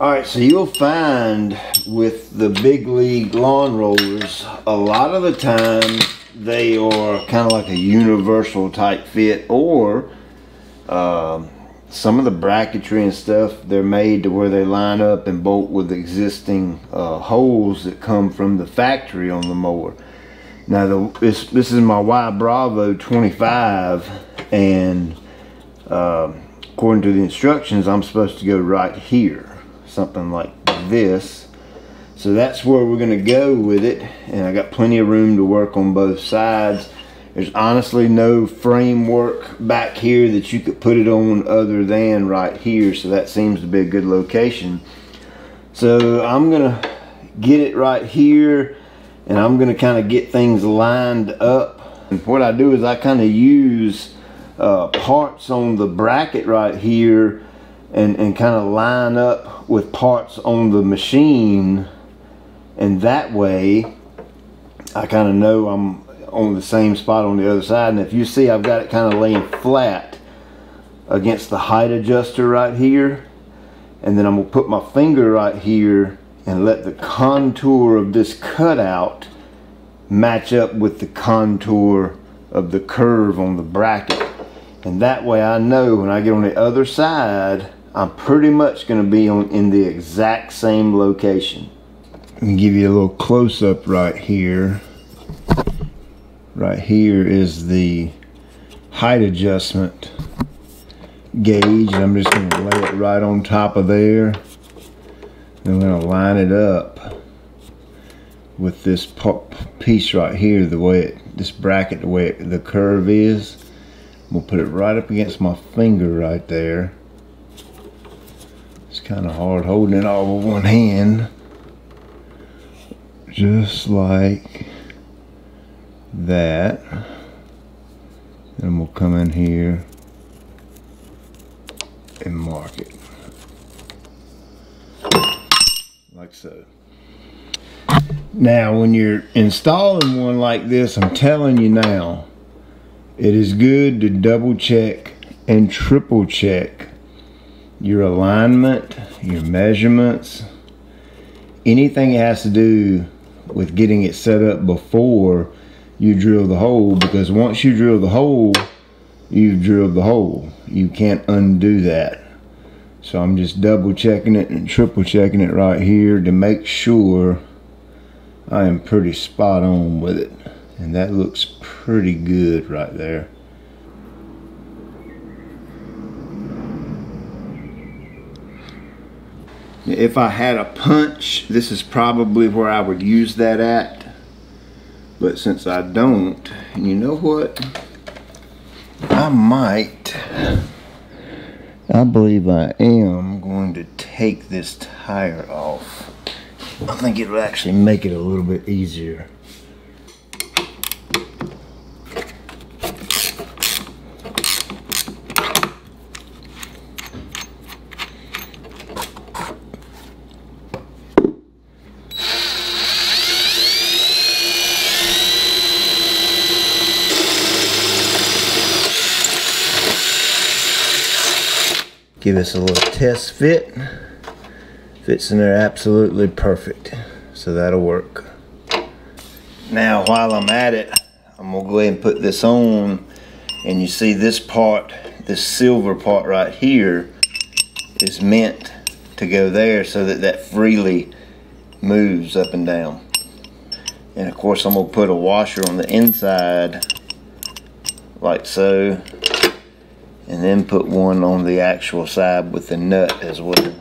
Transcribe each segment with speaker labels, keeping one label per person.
Speaker 1: Alright, so you'll find with the big league lawn rollers, a lot of the time they are kind of like a universal type fit, or some of the bracketry and stuff, they're made to where they line up and bolt with existing holes that come from the factory on the mower. Now this is my Y Bravo 25, and according to the instructions I'm supposed to go right here, something like this. So that's where we're going to go with it, and I got plenty of room to work on both sides. There's honestly no framework back here that you could put it on other than right here, so that seems to be a good location. So I'm gonna get it right here, and I'm gonna kind of get things lined up. And what I do is I kind of use parts on the bracket right here and kind of line up with parts on the machine, and that way I kind of know I'm on the same spot on the other side. And if you see, I've got it kind of laying flat against the height adjuster right here, and then I'm gonna put my finger right here and let the contour of this cutout match up with the contour of the curve on the bracket, and that way I know when I get on the other side I'm pretty much going to be in the exact same location. Let me give you a little close-up right here. Right here is the height adjustment gauge, and I'm just going to lay it right on top of there. And I'm going to line it up with this piece right here, the way this bracket, the way the curve is. We'll put it right up against my finger right there. It's kind of hard holding it all with one hand. Just like that. And we'll come in here and mark it. Like so. Now when you're installing one like this, I'm telling you now, it is good to double check and triple check your alignment, your measurements, anything that has to do with getting it set up before you drill the hole, because once you drill the hole, you've drilled the hole. You can't undo that. So I'm just double checking it and triple checking it right here to make sure I am pretty spot on with it. And that looks pretty good right there. If I had a punch, this is probably where I would use that at. But since I don't, you know what? I believe I am going to take this tire off. I think it will actually make it a little bit easier. Give this a little test fit. Fits in there absolutely perfect. So that'll work. Now while I'm at it, I'm gonna go ahead and put this on, and you see this part, this silver part right here is meant to go there so that that freely moves up and down. And of course I'm gonna put a washer on the inside like so, and then put one on the actual side with the nut as well.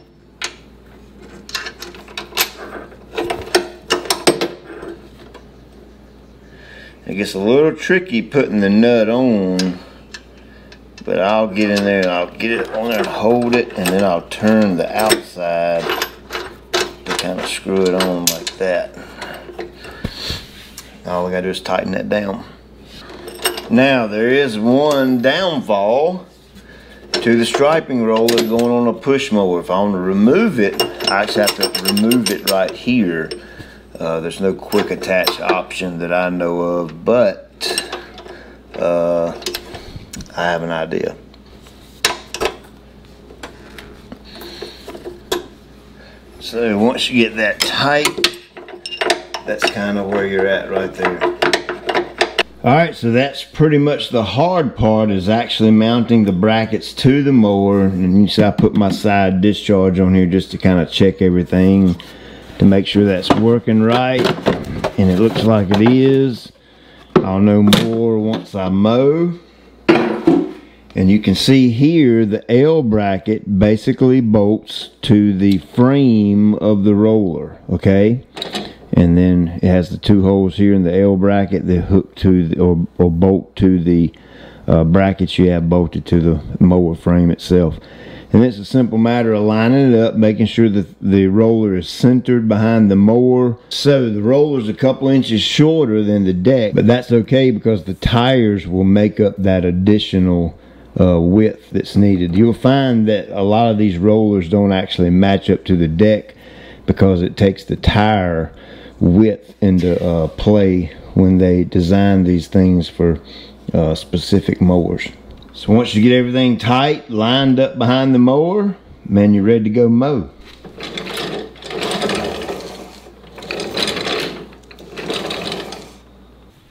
Speaker 1: It gets a little tricky putting the nut on, but I'll get in there and I'll get it on there and hold it, and then I'll turn the outside to kind of screw it on like that. All we gotta do is tighten that down. Now there is one downfall to the striping roller going on a push mower. If I want to remove it, I actually have to remove it right here. There's no quick attach option that I know of, but I have an idea. So once you get that tight, that's kind of where you're at right there. Alright, so that's pretty much the hard part, is actually mounting the brackets to the mower. And you see I put my side discharge on here just to kind of check everything to make sure that's working right. And it looks like it is. I'll know more once I mow. And you can see here the L bracket basically bolts to the frame of the roller, okay? And then it has the two holes here in the L bracket that hook to the, or bolt to the brackets you have bolted to the mower frame itself. And it's a simple matter of lining it up, making sure that the roller is centered behind the mower. So the roller's a couple inches shorter than the deck, but that's okay because the tires will make up that additional width that's needed. You'll find that a lot of these rollers don't actually match up to the deck because it takes the tire width into play when they design these things for specific mowers. So once you get everything tight, lined up behind the mower, man, you're ready to go mow.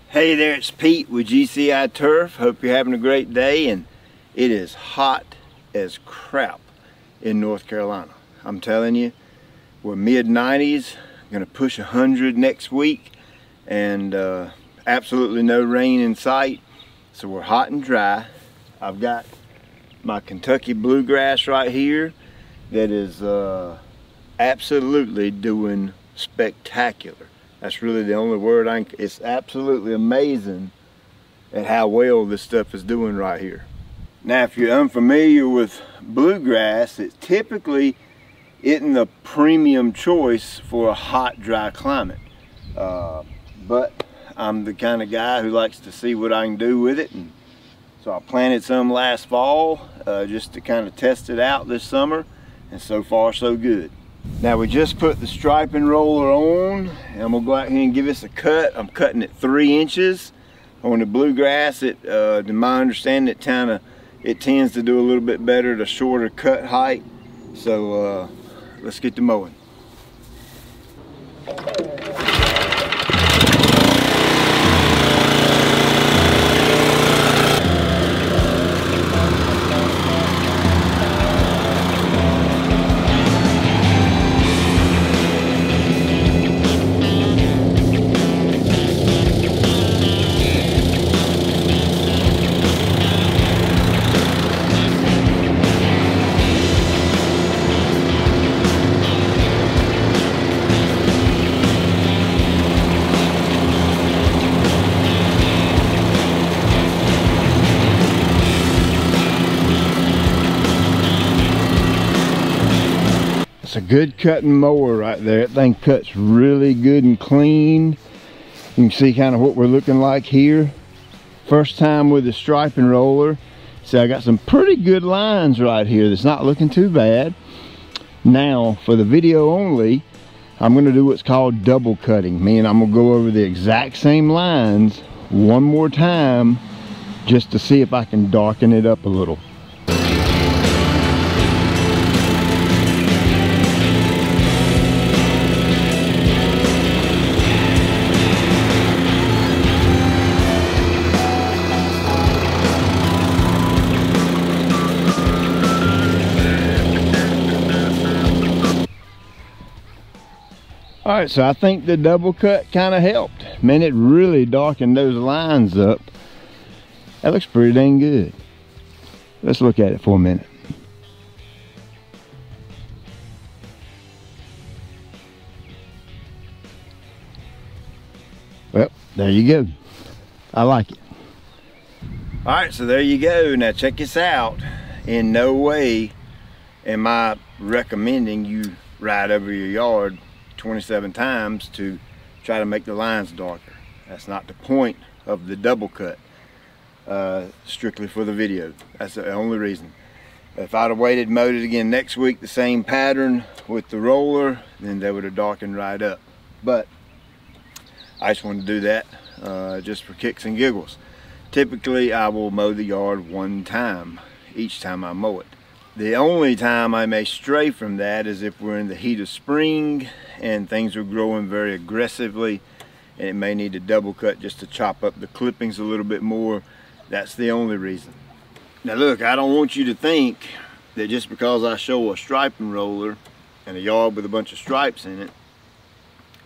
Speaker 1: Hey there, it's Pete with GCI Turf. Hope you're having a great day, and it is hot as crap in North Carolina. I'm telling you, we're mid-90s, gonna push 100 next week, and absolutely no rain in sight. So we're hot and dry. I've got my Kentucky bluegrass right here that is absolutely doing spectacular. That's really the only word I can. It's absolutely amazing at how well this stuff is doing right here. Now, if you're unfamiliar with bluegrass, it typically isn't the premium choice for a hot, dry climate. But I'm the kind of guy who likes to see what I can do with it. And so I planted some last fall just to kind of test it out this summer, and so far so good. Now we just put the striping roller on, and I'm gonna go out here and give this a cut. I'm cutting it 3 inches. On the bluegrass, to my understanding, it tends to do a little bit better at a shorter cut height. So let's get to mowing. It's a good cutting mower right there. That thing cuts really good and clean. You can see kind of what we're looking like here. First time with the striping roller. See, I got some pretty good lines right here. That's not looking too bad. Now, for the video only, I'm gonna do what's called double cutting. Meaning I'm gonna go over the exact same lines one more time just to see if I can darken it up a little. Alright, so I think the double cut kind of helped. Man, it really darkened those lines up. That looks pretty dang good. Let's look at it for a minute. Well, there you go. I like it. Alright, so there you go. Now check this out. In no way am I recommending you ride over your yard 27 times to try to make the lines darker. That's not the point of the double cut. Strictly for the video. That's the only reason. If I'd have waited, mowed it again next week, the same pattern with the roller, then they would have darkened right up. But I just wanted to do that just for kicks and giggles. Typically I will mow the yard one time each time I mow it. The only time I may stray from that is if we're in the heat of spring and things are growing very aggressively and it may need to double cut just to chop up the clippings a little bit more. That's the only reason. Now look, I don't want you to think that just because I show a striping roller and a yard with a bunch of stripes in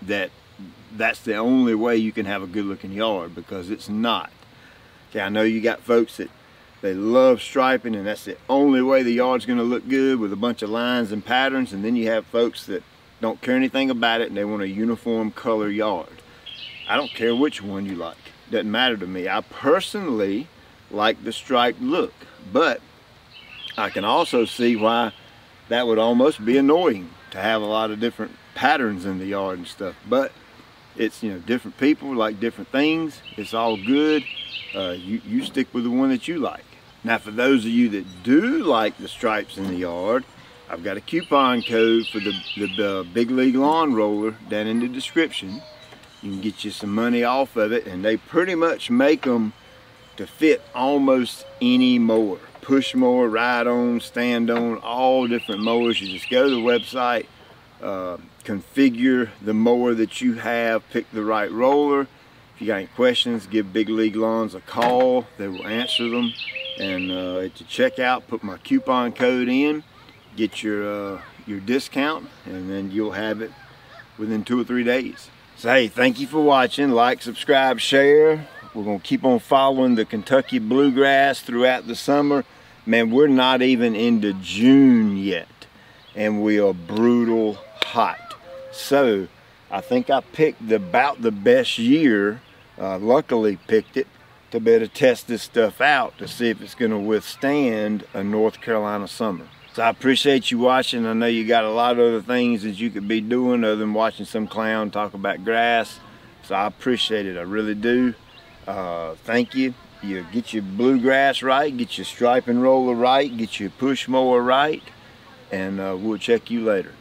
Speaker 1: it, that's the only way you can have a good looking yard, because it's not. Okay, I know you got folks that they love striping and that's the only way the yard's going to look good with a bunch of lines and patterns, and then you have folks that don't care anything about it and they want a uniform color yard. I don't care which one you like. Doesn't matter to me. I personally like the striped look, but I can also see why that would almost be annoying to have a lot of different patterns in the yard and stuff. But it's, you know, different people like different things. It's all good. You stick with the one that you like. Now for those of you that do like the stripes in the yard, I've got a coupon code for the Big League Lawn Roller down in the description. You can get you some money off of it, and they pretty much make them to fit almost any mower. Push mower, ride on, stand on, all different mowers. You just go to the website, configure the mower that you have, pick the right roller. If you got any questions, give Big League Lawns a call. They will answer them. And at the checkout, put my coupon code in, get your discount, and then you'll have it within 2 or 3 days. So hey, thank you for watching. Like, subscribe, share. We're going to keep on following the Kentucky bluegrass throughout the summer. Man, we're not even into June yet, and we are brutal hot. So I think I picked about the best year, luckily picked it, to better test this stuff out to see if it's going to withstand a North Carolina summer. So I appreciate you watching. I know you got a lot of other things that you could be doing other than watching some clown talk about grass. So I appreciate it, I really do. Thank you. You get your bluegrass right, get your striping roller right, get your push mower right, and we'll check you later.